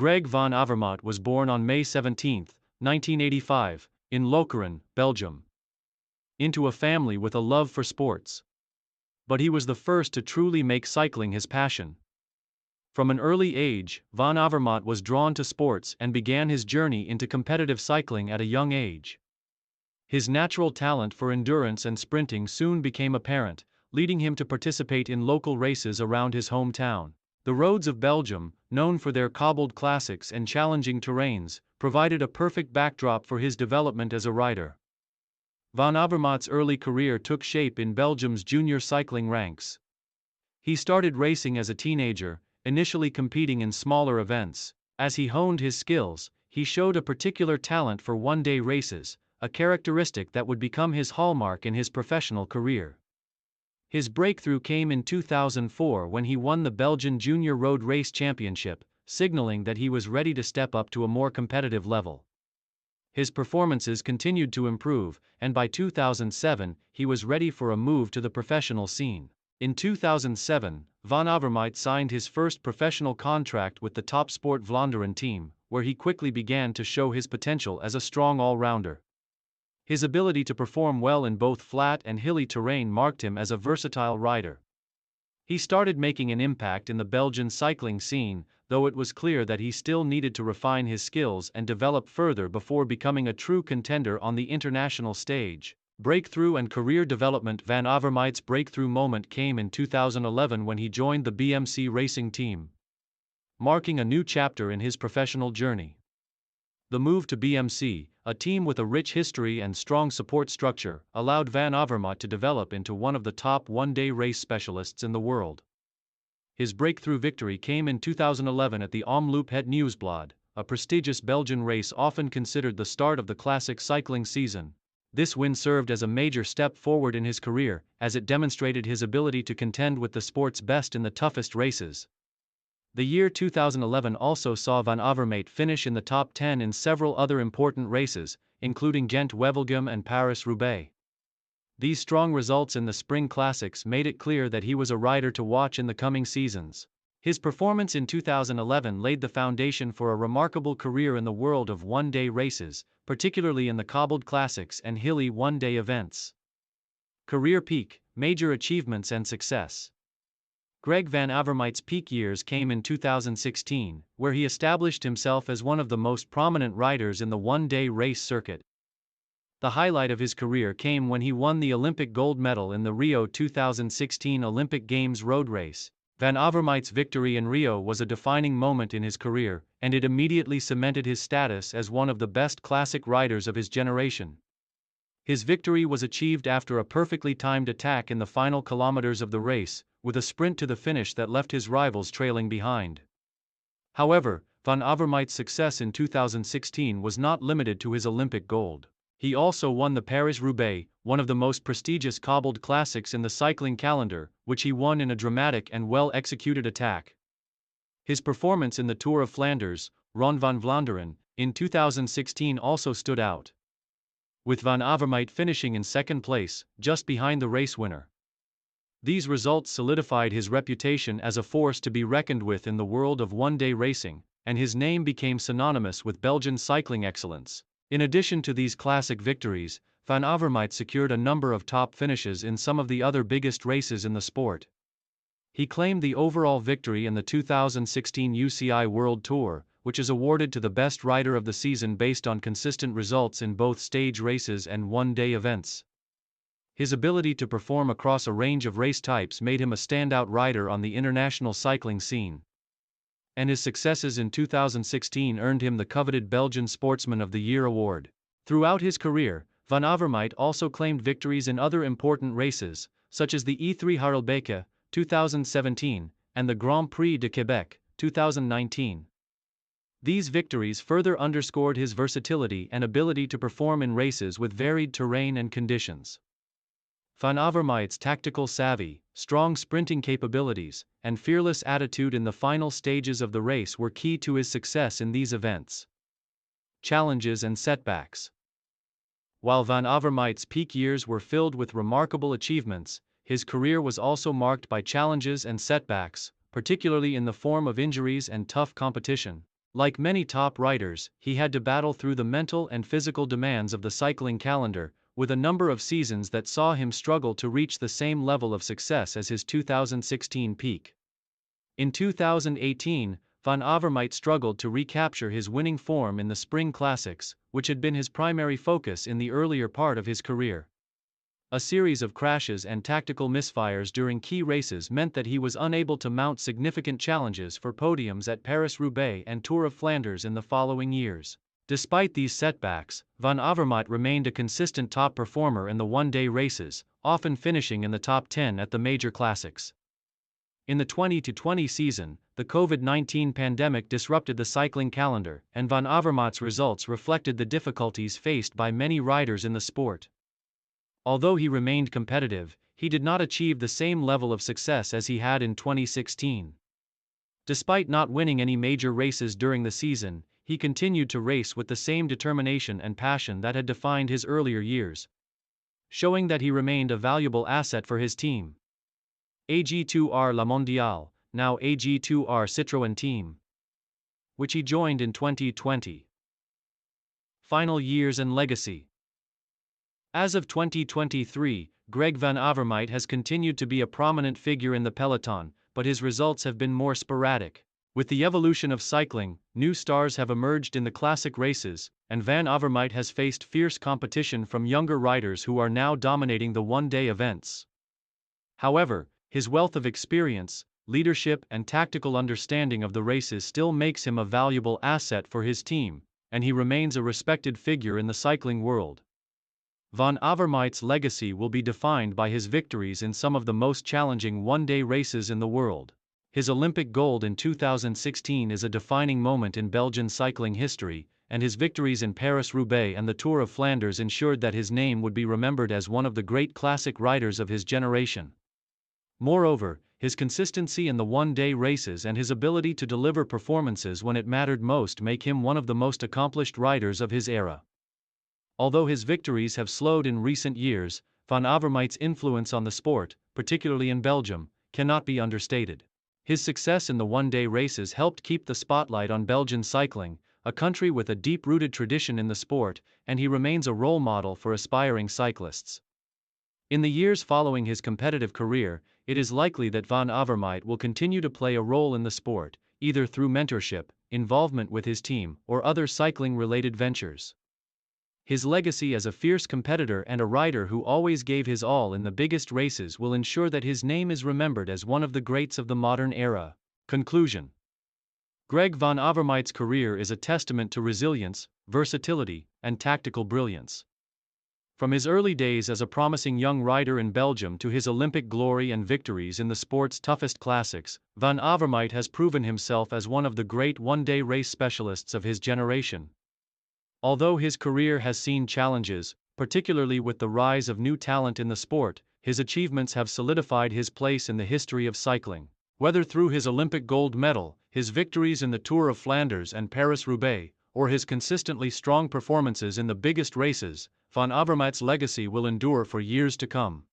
Greg van Avermaet was born on May 17, 1985, in Lokeren, Belgium, into a family with a love for sports. But he was the first to truly make cycling his passion. From an early age, van Avermaet was drawn to sports and began his journey into competitive cycling at a young age. His natural talent for endurance and sprinting soon became apparent, leading him to participate in local races around his hometown. The roads of Belgium, known for their cobbled classics and challenging terrains, provided a perfect backdrop for his development as a rider. Van Avermaet's early career took shape in Belgium's junior cycling ranks. He started racing as a teenager, initially competing in smaller events. As he honed his skills, he showed a particular talent for one-day races, a characteristic that would become his hallmark in his professional career. His breakthrough came in 2004 when he won the Belgian Junior Road Race Championship, signaling that he was ready to step up to a more competitive level. His performances continued to improve, and by 2007, he was ready for a move to the professional scene. In 2007, van Avermaet signed his first professional contract with the Top Sport Vlaanderen team, where he quickly began to show his potential as a strong all-rounder. His ability to perform well in both flat and hilly terrain marked him as a versatile rider. He started making an impact in the Belgian cycling scene, though it was clear that he still needed to refine his skills and develop further before becoming a true contender on the international stage. Breakthrough and career development. Van Avermaet's breakthrough moment came in 2011 when he joined the BMC racing team, marking a new chapter in his professional journey. The move to BMC, a team with a rich history and strong support structure, allowed van Avermaet to develop into one of the top one-day race specialists in the world. His breakthrough victory came in 2011 at the Omloop Het Nieuwsblad, a prestigious Belgian race often considered the start of the classic cycling season. This win served as a major step forward in his career, as it demonstrated his ability to contend with the sport's best in the toughest races. The year 2011 also saw van Avermaet finish in the top 10 in several other important races, including Gent-Wevelgem and Paris-Roubaix. These strong results in the Spring Classics made it clear that he was a rider to watch in the coming seasons. His performance in 2011 laid the foundation for a remarkable career in the world of one-day races, particularly in the cobbled classics and hilly one-day events. Career peak, major achievements and success. Greg van Avermaet's peak years came in 2016, where he established himself as one of the most prominent riders in the one-day race circuit. The highlight of his career came when he won the Olympic gold medal in the Rio 2016 Olympic Games road race. Van Avermaet's victory in Rio was a defining moment in his career, and it immediately cemented his status as one of the best classic riders of his generation. His victory was achieved after a perfectly timed attack in the final kilometers of the race, with a sprint to the finish that left his rivals trailing behind. However, van Avermaet's success in 2016 was not limited to his Olympic gold. He also won the Paris-Roubaix, one of the most prestigious cobbled classics in the cycling calendar, which he won in a dramatic and well-executed attack. His performance in the Tour of Flanders, Ronde van Vlaanderen, in 2016 also stood out, with van Avermaet finishing in second place, just behind the race winner. These results solidified his reputation as a force to be reckoned with in the world of one-day racing, and his name became synonymous with Belgian cycling excellence. In addition to these classic victories, van Avermaet secured a number of top finishes in some of the other biggest races in the sport. He claimed the overall victory in the 2016 UCI World Tour, which is awarded to the best rider of the season based on consistent results in both stage races and one-day events. His ability to perform across a range of race types made him a standout rider on the international cycling scene. And his successes in 2016 earned him the coveted Belgian Sportsman of the Year award. Throughout his career, van Avermaet also claimed victories in other important races, such as the E3 Harelbeke, 2017, and the Grand Prix de Quebec, 2019. These victories further underscored his versatility and ability to perform in races with varied terrain and conditions. Van Avermaet's tactical savvy, strong sprinting capabilities, and fearless attitude in the final stages of the race were key to his success in these events. Challenges and setbacks. While van Avermaet's peak years were filled with remarkable achievements, his career was also marked by challenges and setbacks, particularly in the form of injuries and tough competition. Like many top riders, he had to battle through the mental and physical demands of the cycling calendar, with a number of seasons that saw him struggle to reach the same level of success as his 2016 peak. In 2018, Van Avermaet struggled to recapture his winning form in the Spring Classics, which had been his primary focus in the earlier part of his career. A series of crashes and tactical misfires during key races meant that he was unable to mount significant challenges for podiums at Paris-Roubaix and Tour of Flanders in the following years. Despite these setbacks, Van Avermaet remained a consistent top performer in the one-day races, often finishing in the top 10 at the major classics. In the 2020 season, the COVID-19 pandemic disrupted the cycling calendar, and Van Avermaet's results reflected the difficulties faced by many riders in the sport. Although he remained competitive, he did not achieve the same level of success as he had in 2016. Despite not winning any major races during the season, he continued to race with the same determination and passion that had defined his earlier years, showing that he remained a valuable asset for his team. AG2R La Mondiale, now AG2R Citroën Team, which he joined in 2020. Final years and legacy. As of 2023, Greg Van Avermaet has continued to be a prominent figure in the peloton, but his results have been more sporadic. With the evolution of cycling, new stars have emerged in the classic races, and Van Avermaet has faced fierce competition from younger riders who are now dominating the one-day events. However, his wealth of experience, leadership and tactical understanding of the races still makes him a valuable asset for his team, and he remains a respected figure in the cycling world. Van Avermaet's legacy will be defined by his victories in some of the most challenging one-day races in the world. His Olympic gold in 2016 is a defining moment in Belgian cycling history, and his victories in Paris-Roubaix and the Tour of Flanders ensured that his name would be remembered as one of the great classic riders of his generation. Moreover, his consistency in the one-day races and his ability to deliver performances when it mattered most make him one of the most accomplished riders of his era. Although his victories have slowed in recent years, Van Avermaet's influence on the sport, particularly in Belgium, cannot be understated. His success in the one-day races helped keep the spotlight on Belgian cycling, a country with a deep-rooted tradition in the sport, and he remains a role model for aspiring cyclists. In the years following his competitive career, it is likely that Van Avermaet will continue to play a role in the sport, either through mentorship, involvement with his team, or other cycling-related ventures. His legacy as a fierce competitor and a rider who always gave his all in the biggest races will ensure that his name is remembered as one of the greats of the modern era. Conclusion. Greg Van Avermaet's career is a testament to resilience, versatility, and tactical brilliance. From his early days as a promising young rider in Belgium to his Olympic glory and victories in the sport's toughest classics, Van Avermaet has proven himself as one of the great one-day race specialists of his generation. Although his career has seen challenges, particularly with the rise of new talent in the sport, his achievements have solidified his place in the history of cycling. Whether through his Olympic gold medal, his victories in the Tour of Flanders and Paris-Roubaix, or his consistently strong performances in the biggest races, Van Avermaet's legacy will endure for years to come.